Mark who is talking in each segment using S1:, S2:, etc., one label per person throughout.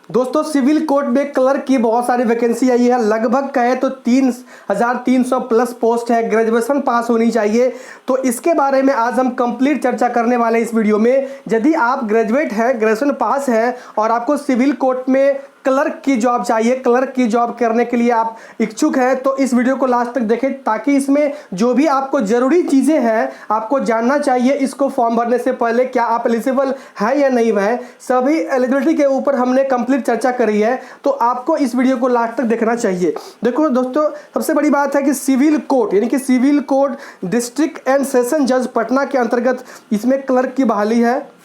S1: दोस्तों civil court में clerk की बहुत सारी वैकेंसी आई है। लगभग कहे तो 3,300 प्लस पोस्ट है। ग्रेजुएशन पास होनी चाहिए। तो इसके बारे में आज हम कंप्लीट चर्चा करने वाले हैं इस वीडियो में। यदि आप ग्रेजुएट हैं, ग्रेजुएशन पास हैं और आपको सिविल कोर्ट में क्लर्क की जॉब चाहिए, क्लर्क की जॉब करने के लिए आप इच्छुक हैं, तो इस वीडियो को लास्ट तक देखें ताकि इसमें जो भी आपको जरूरी चीज़ें हैं आपको जानना चाहिए। इसको फॉर्म भरने से पहले क्या आप एलिजिबल है या नहीं है, सभी एलिजिबिलिटी के ऊपर हमने कंप्लीट चर्चा करी है। तो आपको इस वीडियो को लास्ट तक देखना चाहिए। देखो दोस्तों, सबसे बड़ी बात है कि सिविल कोर्ट यानी कि civil court district and session जज पटना के अंतर्गत इसमें क्लर्क की बहाली है।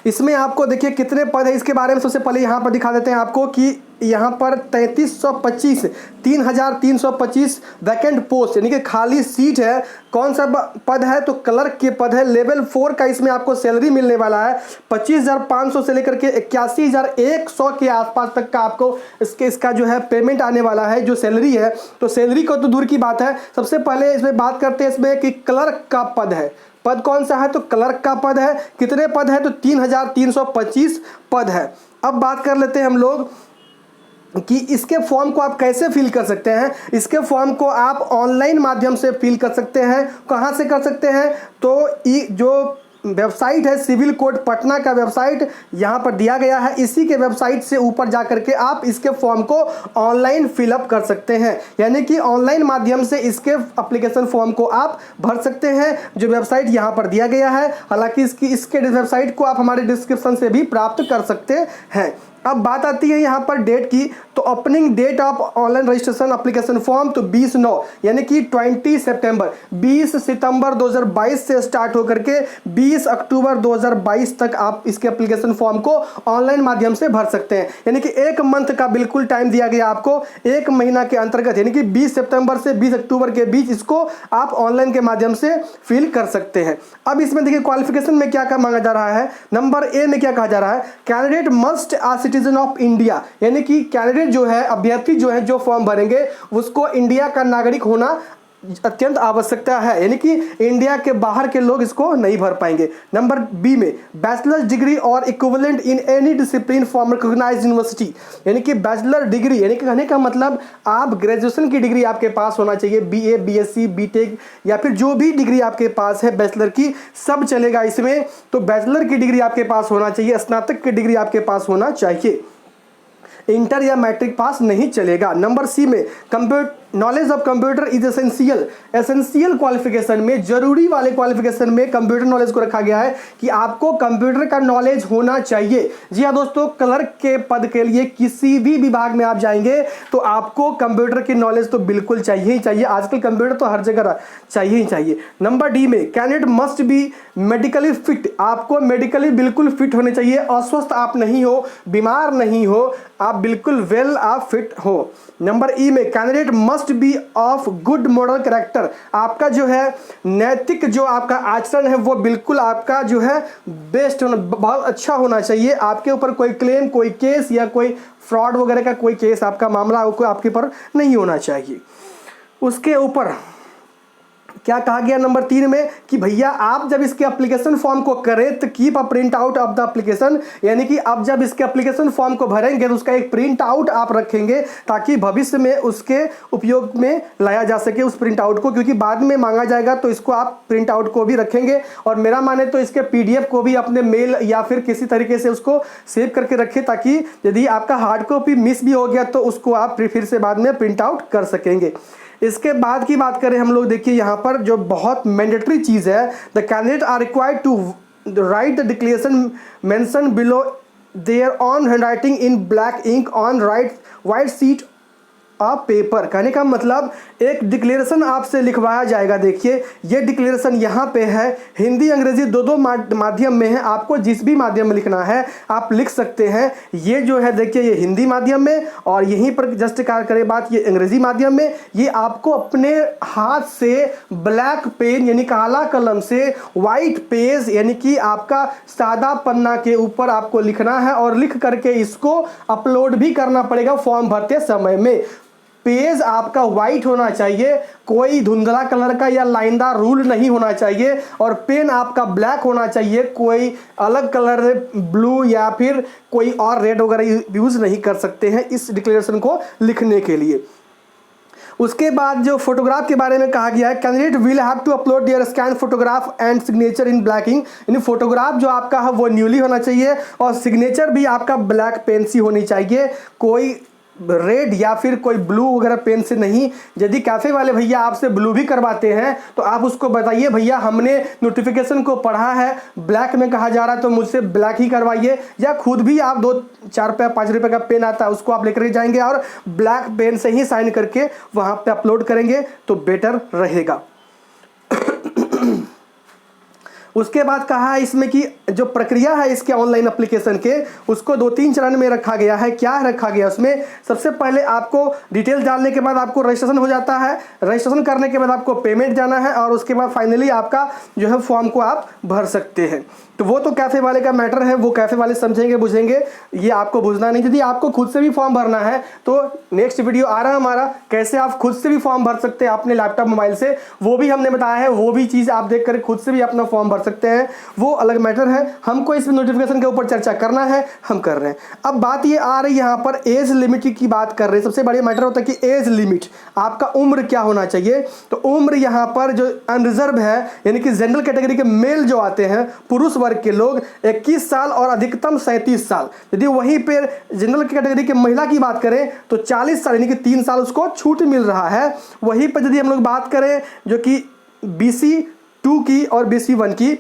S1: इसमें आपको देखिए कितने पद है, इसके बारे में सबसे पहले यहाँ पर दिखा देते हैं आपको कि यहाँ पर 3,325 वैकेंट पोस्ट यानी कि खाली सीट है। कौन सा पद है? तो क्लर्क के पद है। लेवल 4 का इसमें आपको सैलरी मिलने वाला है 25,500 से लेकर के 81,100 के आसपास तक का आपको इसका जो है पेमेंट आने वाला है, जो सैलरी है। तो सैलरी को तो दूर की बात है, सबसे पहले इसमें बात करते हैं इसमें कि क्लर्क का पद है। पद कौन सा है? तो क्लर्क का पद है। कितने पद है? तो 3,325 पद है। अब बात कर लेते हैं हम लोग कि इसके फॉर्म को आप कैसे फिल कर सकते हैं। इसके फॉर्म को आप ऑनलाइन माध्यम से फिल कर सकते हैं। कहाँ से कर सकते हैं? तो जो वेबसाइट है सिविल कोर्ट पटना का वेबसाइट यहाँ पर दिया गया है, इसी के वेबसाइट से ऊपर जा करके आप इसके फॉर्म को ऑनलाइन फिलअप कर सकते हैं। यानी कि ऑनलाइन माध्यम से इसके एप्लीकेशन फॉर्म को आप भर सकते हैं, जो वेबसाइट यहाँ पर दिया गया है। हालांकि इसके वेबसाइट को आप हमारे डिस्क्रिप्शन से भी प्राप्त कर सकते हैं। अब बात आती है यहाँ पर डेट की। तो opening date of online registration application form तो 20/9 यानी कि 20 सितंबर 2022 से स्टार्ट होकर के 20 अक्टूबर 2022 तक आप इसके एप्लीकेशन फॉर्म को ऑनलाइन माध्यम से भर सकते हैं। यानी कि 1 मंथ का बिल्कुल टाइम दिया गया आपको। 1 महीना के अंतर्गत यानी कि 20 सितंबर से 20 अक्टूबर के बीच इसको आप ऑनलाइन के माध्यम से फिल कर सकते हैं। अब इसमें देखिए क्वालिफिकेशन में क्या क्या मांगा जा रहा है। नंबर ए में क्या कहा जा रहा है? Candidate must citizen of India, यानी कि कैंडिडेट जो है, अभ्यर्थी जो है, जो फॉर्म भरेंगे उसको इंडिया का नागरिक होना अत्यंत आवश्यकता है। यानी कि इंडिया के बाहर के लोग इसको नहीं भर पाएंगे। नंबर बी में बैचलर डिग्री और equivalent in any discipline from recognised university, यानी कि बैचलर डिग्री यानी कि कहने का मतलब आप ग्रेजुएशन की डिग्री आपके पास होना चाहिए। बीए, बीएससी, बीटेक या फिर जो भी डिग्री आपके पास है बैचलर की, सब चलेगा इसमें। तो बैचलर की डिग्री आपके पास होना चाहिए, स्नातक की डिग्री आपके पास होना चाहिए। इंटर या मैट्रिक पास नहीं चलेगा। नंबर सी में knowledge of computer is essential qualification में, जरूरी वाले क्वालिफिकेशन में कंप्यूटर नॉलेज को रखा गया है कि आपको कंप्यूटर का नॉलेज होना चाहिए। जी हाँ दोस्तों, क्लर्क के पद के लिए किसी भी विभाग में आप जाएंगे तो आपको कंप्यूटर की नॉलेज तो बिल्कुल चाहिए ही चाहिए। आजकल कंप्यूटर तो हर जगह चाहिए ही चाहिए। नंबर डी में candidate must be medically fit, आपको मेडिकली बिल्कुल फिट होने चाहिए। अस्वस्थ आप नहीं हो, बीमार नहीं हो, आप बिल्कुल वेल आप फिट हो। नंबर ई में candidate must be of good moral character, आपका जो है नैतिक जो आपका आचरण है वो बिल्कुल आपका जो है बेस्ट होना, बहुत अच्छा होना चाहिए। आपके ऊपर कोई क्लेम, कोई केस या कोई फ्रॉड वगैरह का कोई केस, आपका मामला आपके ऊपर नहीं होना चाहिए। उसके ऊपर क्या कहा गया नंबर 3 में कि भैया आप जब इसके एप्लीकेशन फॉर्म को करें तो keep a print out of the application, यानी कि आप जब इसके एप्लीकेशन फॉर्म को भरेंगे तो उसका एक प्रिंट आउट आप रखेंगे ताकि भविष्य में उसके उपयोग में लाया जा सके उस प्रिंट आउट को, क्योंकि बाद में मांगा जाएगा तो इसको आप प्रिंट आउट को भी रखेंगे। और मेरा माने तो इसके PDF को भी अपने मेल या फिर किसी तरीके से उसको सेव करके रखें ताकि यदि आपका हार्ड कॉपी मिस भी हो गया तो उसको आप फिर से बाद में प्रिंट आउट कर सकेंगे। इसके बाद की बात करें हम लोग, देखिए यहाँ पर जो बहुत मैंडेटरी चीज़ है, the candidate are required to write the declaration mention below their on handwriting in black ink on white sheet of paper. कहने का मतलब एक डिक्लेरेशन आपसे लिखवाया जाएगा। देखिए ये डिक्लेरेशन यहाँ पे है, हिंदी अंग्रेजी दो माध्यम में है। आपको जिस भी माध्यम में लिखना है आप लिख सकते हैं। ये जो है देखिए ये हिंदी माध्यम में और यहीं पर जस्ट करें बात ये अंग्रेजी माध्यम में। ये आपको अपने हाथ से ब्लैक पेन यानी काला कलम से वाइट पेज यानी कि आपका सादा पन्ना के ऊपर आपको लिखना है और लिख करके इसको अपलोड भी करना पड़ेगा फॉर्म भरते समय में। पेज आपका वाइट होना चाहिए, कोई धुंधला कलर का या लाइनदार रूल नहीं होना चाहिए, और पेन आपका ब्लैक होना चाहिए, कोई अलग कलर ब्लू या फिर कोई और रेड वगैरह यूज़ नहीं कर सकते हैं इस डिक्लेरेशन को लिखने के लिए। उसके बाद जो फोटोग्राफ के बारे में कहा गया है, candidate will have to upload their scan photograph and signature in black ink, यानी फोटोग्राफ जो आपका है वो न्यूली होना चाहिए और सिग्नेचर भी आपका ब्लैक पेन से होनी चाहिए, कोई रेड या फिर कोई ब्लू वगैरह पेन से नहीं। यदि कैफ़े वाले भैया आपसे ब्लू भी करवाते हैं तो आप उसको बताइए भैया हमने नोटिफिकेशन को पढ़ा है, ब्लैक में कहा जा रहा है तो मुझसे ब्लैक ही करवाइए, या खुद भी आप 2-4 रुपये 5 रुपये का पेन आता है उसको आप लेकर जाएंगे और ब्लैक पेन से ही साइन करके वहाँ पे अपलोड करेंगे तो बेटर रहेगा। उसके बाद कहा है इसमें कि जो प्रक्रिया है इसके ऑनलाइन एप्लीकेशन के उसको 2-3 चरण में रखा गया है। क्या रखा गया उसमें, सबसे पहले आपको डिटेल्स डालने के बाद आपको रजिस्ट्रेशन हो जाता है, रजिस्ट्रेशन करने के बाद आपको पेमेंट जाना है और उसके बाद फाइनली आपका जो है फॉर्म को आप भर सकते हैं। तो वो तो कैफ़े वाले का मैटर है, वो कैफ़े वाले समझेंगे बुझेंगे, ये आपको बुझना नहीं। यदि आपको खुद से भी फॉर्म भरना है तो नेक्स्ट वीडियो आ रहा है हमारा, कैसे आप खुद से भी फॉर्म भर सकते हैं अपने लैपटॉप मोबाइल से, वो भी हमने बताया है, वो भी चीज़ आप देख कर खुद से भी अपना फॉर्म भर सकते हैं, वो अलग मैटर है। हमको इस नोटिफिकेशन के ऊपर चर्चा करना है, हम कर रहे हैं। अब बात ये आ रही है यहाँ पर एज लिमिट की बात कर रहे हैं। सबसे बड़ी मैटर होता है कि एज लिमिट, आपका उम्र क्या होना चाहिए। तो उम्र यहाँ पर जो अनरिजर्व है यानी कि जनरल कैटेगरी के मेल जो आते हैं पुरुष वर्ग के लोग 21 साल और अधिकतम 37 साल। यदि वहीं पर जनरल कैटेगरी के महिला की बात करें तो 40 साल यानी कि 3 साल उसको छूट मिल रहा है। वहीं पर यदि हम लोग बात करें जो कि BC 2 की और BC 1 की,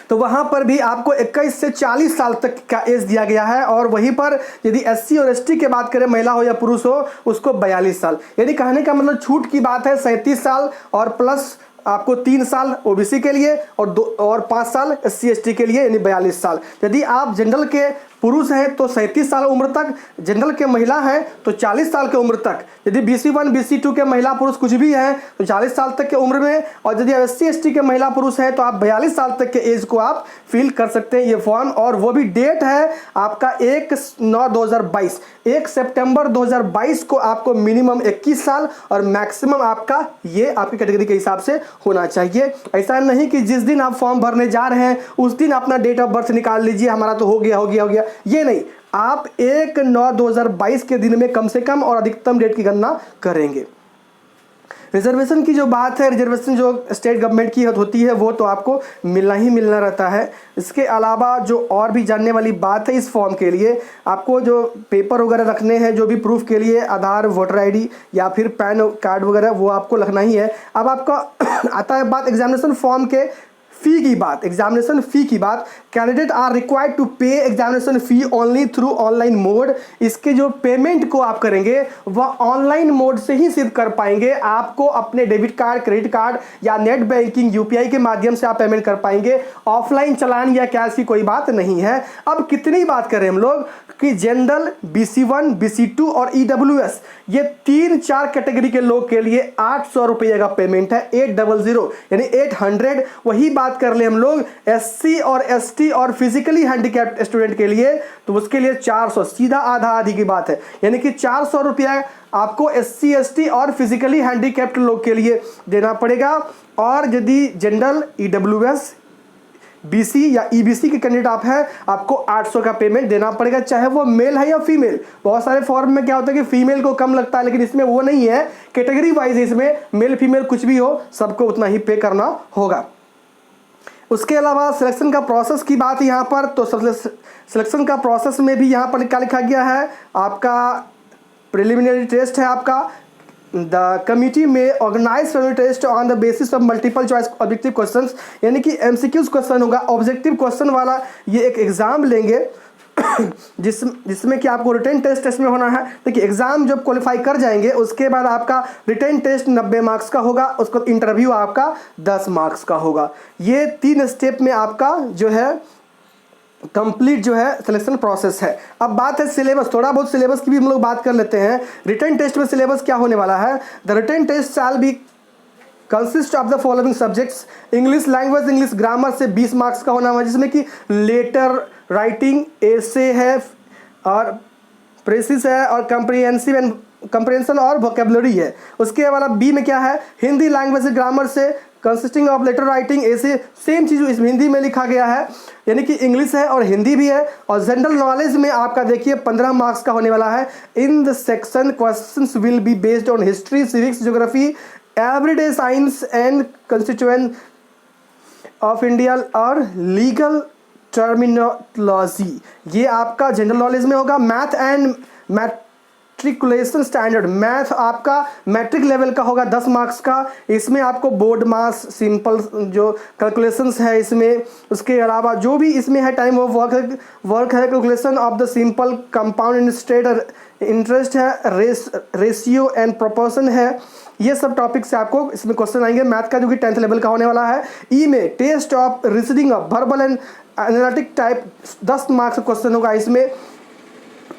S1: तो वहां पर भी आपको 21 से 40 साल तक का एज दिया गया है। और वहीं पर यदि SC और ST की बात करें, महिला हो या पुरुष हो, उसको 42 साल। यानी कहने का मतलब छूट की बात है 37 साल और प्लस आपको 3 साल OBC के लिए और 5 साल SC ST के लिए, यानी 42 साल। यदि आप जनरल के पुरुष हैं तो 37 साल उम्र तक, जनरल के महिला हैं तो 40 साल के उम्र तक, यदि BC 1 BC 2 के महिला पुरुष कुछ भी हैं तो 40 साल तक के उम्र में, और यदि SC ST के महिला पुरुष हैं तो आप 42 साल तक के एज को आप फिल कर सकते हैं ये फॉर्म। और वो भी डेट है आपका 1/9/2022, 1 सितंबर 2022 को आपको मिनिमम 21 साल और मैक्सिमम आपका ये आपकी कैटेगरी के हिसाब से होना चाहिए। ऐसा नहीं कि जिस दिन आप फॉर्म भरने जा रहे हैं उस दिन अपना डेट ऑफ बर्थ निकाल लीजिए, हमारा तो हो गया, ये नहीं। आप 1/9/2022 के दिन में कम से कम और अधिकतम डेट की गणना करेंगे। रिजर्वेशन की जो बात है, रिजर्वेशन जो स्टेट गवर्नमेंट की होती है वो तो आपको मिलना ही मिलना रहता है। इसके अलावा जो और भी जानने वाली बात है इस फॉर्म के लिए, आपको जो पेपर वगैरह रखने हैं जो भी प्रूफ के लिए, आधार, वोटर ID या फिर पैन कार्ड वगैरह, वो आपको रखना ही है। अब आपका आता है बात एग्जामिनेशन फॉर्म के फी की बात, एग्जामिनेशन फी की बात। कैंडिडेट आर रिक्वायर्ड टू पे एग्जामिनेशन फी ओनली थ्रू ऑनलाइन मोड। इसके जो पेमेंट को आप करेंगे वह ऑनलाइन मोड से ही सिर्फ कर पाएंगे। आपको अपने डेबिट कार्ड, क्रेडिट कार्ड या नेट बैंकिंग UPI के माध्यम से आप पेमेंट कर पाएंगे। ऑफलाइन चालान या कैश की कोई बात नहीं है। अब कितनी बात करें हम लोग कि जनरल, BC 1 BC 2 और EWS, ये 3-4 कैटेगरी के लोग के लिए 800 रुपये का पेमेंट है, 800 यानी 800। वही बात कर ले हम लोग SC और ST और फिजिकली हैंडीकैप्ड स्टूडेंट के लिए, तो उसके लिए 400, सीधा आधा आधी की बात है, यानी कि 400 रुपया आपको SC ST और फिजिकली हैंडीकैप्ड लोग के लिए देना पड़ेगा। और यदि जनरल, EWS, BC या EBC के कैंडिडेट आप हैं, आपको 800 का पेमेंट देना पड़ेगा, चाहे वो मेल है या फीमेल। बहुत सारे फॉर्म में क्या होता है कि फीमेल को कम लगता है, लेकिन इसमें वो नहीं है, कैटेगरी वाइज इसमें मेल फीमेल कुछ भी हो सबको उतना ही पे करना होगा। उसके अलावा सिलेक्शन का प्रोसेस की बात यहाँ पर, तो सिलेक्शन का प्रोसेस में भी यहाँ पर क्या लिखा गया है, आपका प्रिलिमिनरी टेस्ट है आपका। द कमिटी में organise test on the basis of multiple choice objective questions, यानी कि MCQs क्वेश्चन होगा, ऑब्जेक्टिव क्वेश्चन वाला ये एक एग्जाम लेंगे जिसमें कि आपको रिटन टेस्ट में होना है। देखिए एग्जाम जब क्वालिफाई कर जाएंगे उसके बाद आपका रिटन टेस्ट 90 मार्क्स का होगा, उसका इंटरव्यू आपका 10 मार्क्स का होगा। ये 3 स्टेप में आपका जो है कंप्लीट जो है सिलेक्शन प्रोसेस है। अब बात है सिलेबस, थोड़ा बहुत सिलेबस की भी हम लोग बात कर लेते हैं। रिटन टेस्ट में सिलेबस क्या होने वाला है, the written test shall be consist of the following subjects. English language, English grammar से 20 मार्क्स का होना है, जिसमें कि लेटर राइटिंग, एसे है और प्रेसिस है और कंप्रिहेंसिव एंड कंप्रेंशन और वोकेबलरी है। उसके वाला बी में क्या है, हिंदी लैंग्वेज ग्रामर से कंसिस्टिंग ऑफ लेटर राइटिंग, ऐसे सेम चीज़ इसमें हिंदी में लिखा गया है, यानी कि इंग्लिश है और हिंदी भी है। और जनरल नॉलेज में आपका देखिए 15 मार्क्स का होने वाला है। In the section questions will be based on history, civics, geography, everyday science and constituent of India और लीगल टर्मिनोलॉजी। ये आपका जनरल नॉलेज में होगा। Math and matriculation standard, math आपका मैट्रिक लेवल का होगा 10 मार्क्स का। इसमें आपको बोर्ड मास, सिंपल जो कैलकुलेशंस है इसमें, उसके अलावा जो भी इसमें है टाइम ऑफ वर्क है, calculation of the simple compound and state interest है, रेशियो एंड प्रोपोर्शन है। ये सब टॉपिक से आपको इसमें क्वेश्चन आएंगे। मैथ का जो कि 10th लेवल का होने वाला है। ई में test of reasoning of verbal and analytic type 10 marks का क्वेश्चन होगा। इसमें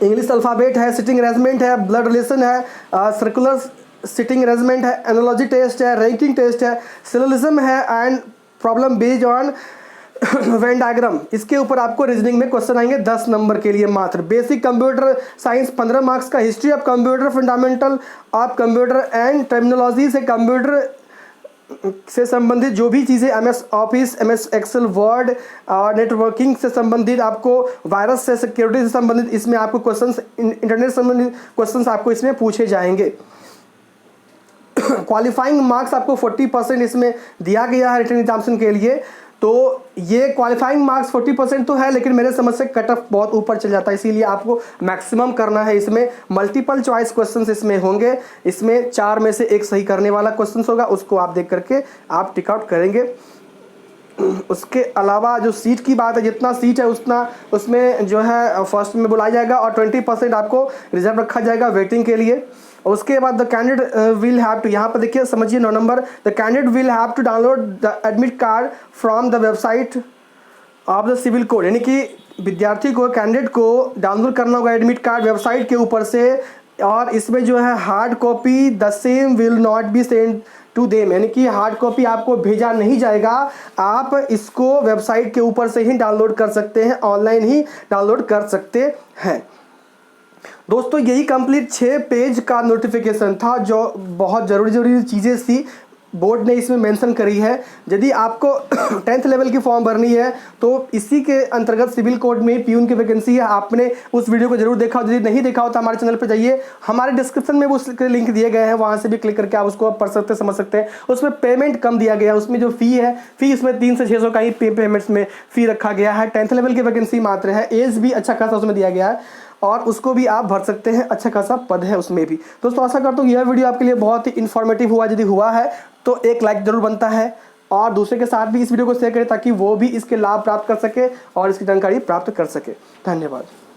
S1: इंग्लिश अल्फ़ाबेट है, सिटिंग अरेंजमेंट है, ब्लड रिलेशन है, सर्कुलर सिटिंग अरेंजमेंट है, एनालॉजी टेस्ट है, रैंकिंग टेस्ट है, सिलोजिज्म है and problem based on Venn diagram. इसके ऊपर आपको रीजनिंग में क्वेश्चन आएंगे 10 नंबर के लिए मात्र। बेसिक कंप्यूटर साइंस 15 मार्क्स का, history of computer, fundamental of computer and terminology से कंप्यूटर से संबंधित जो भी चीज़ें, MS office, MS Excel, word और नेटवर्किंग से संबंधित, आपको वायरस से, सिक्योरिटी से संबंधित इसमें आपको क्वेश्चंस, इंटरनेट संबंधित क्वेश्चंस आपको इसमें पूछे जाएंगे। क्वालिफाइंग मार्क्स आपको 40% इसमें दिया गया है रिटन एग्जामिनेशन के लिए। तो ये क्वालिफाइंग मार्क्स 40% तो है, लेकिन मेरे समझ से कट ऑफ बहुत ऊपर चल जाता है, इसीलिए आपको मैक्सिमम करना है। इसमें मल्टीपल चॉइस क्वेश्चंस इसमें होंगे। इसमें 4 में से 1 सही करने वाला क्वेश्चन होगा, उसको आप देख करके आप टिक आउट करेंगे। उसके अलावा जो सीट की बात है, जितना सीट है उतना उसमें जो है फर्स्ट में बुलाया जाएगा और 20% आपको रिजर्व रखा जाएगा वेटिंग के लिए। उसके बाद the candidate will have to, यहाँ पर देखिए समझिए 9 number, the candidate will have to download the admit card from the website of the civil court, यानी कि विद्यार्थी को, कैंडिडेट को डाउनलोड करना होगा एडमिट कार्ड वेबसाइट के ऊपर से। और इसमें जो है hard copy the same will not be send to them, यानी कि हार्ड कॉपी आपको भेजा नहीं जाएगा, आप इसको वेबसाइट के ऊपर से ही डाउनलोड कर सकते हैं, ऑनलाइन ही डाउनलोड कर सकते हैं। दोस्तों यही कंप्लीट 6 पेज का नोटिफिकेशन था, जो बहुत ज़रूरी चीज़ें थी बोर्ड ने इसमें मेंशन करी है। यदि आपको 10th लेवल की फॉर्म भरनी है तो इसी के अंतर्गत सिविल कोड में पियून की वैकेंसी है। आपने उस वीडियो को जरूर देखा हो, यदि नहीं देखा हो तो हमारे चैनल पर जाइए, हमारे डिस्क्रिप्शन में उसके लिंक दिए गए हैं, वहाँ से भी क्लिक करके आप उसको पढ़ सकते समझ सकते हैं। उसमें पेमेंट कम दिया गया है, उसमें जो फ़ी है, फ़ी इसमें 300 से 600 का ही पेमेंट्स में फ़ी रखा गया है। 10th लेवल की वैकेंसी मात्र है, एज भी अच्छा खासा उसमें दिया गया है और उसको भी आप भर सकते हैं, अच्छा खासा पद है उसमें भी। दोस्तों आशा करता हूँ यह वीडियो आपके लिए बहुत ही इन्फॉर्मेटिव हुआ। यदि हुआ है तो एक लाइक जरूर बनता है और दूसरे के साथ भी इस वीडियो को शेयर करें ताकि वो भी इसके लाभ प्राप्त कर सके और इसकी जानकारी प्राप्त कर सके। धन्यवाद।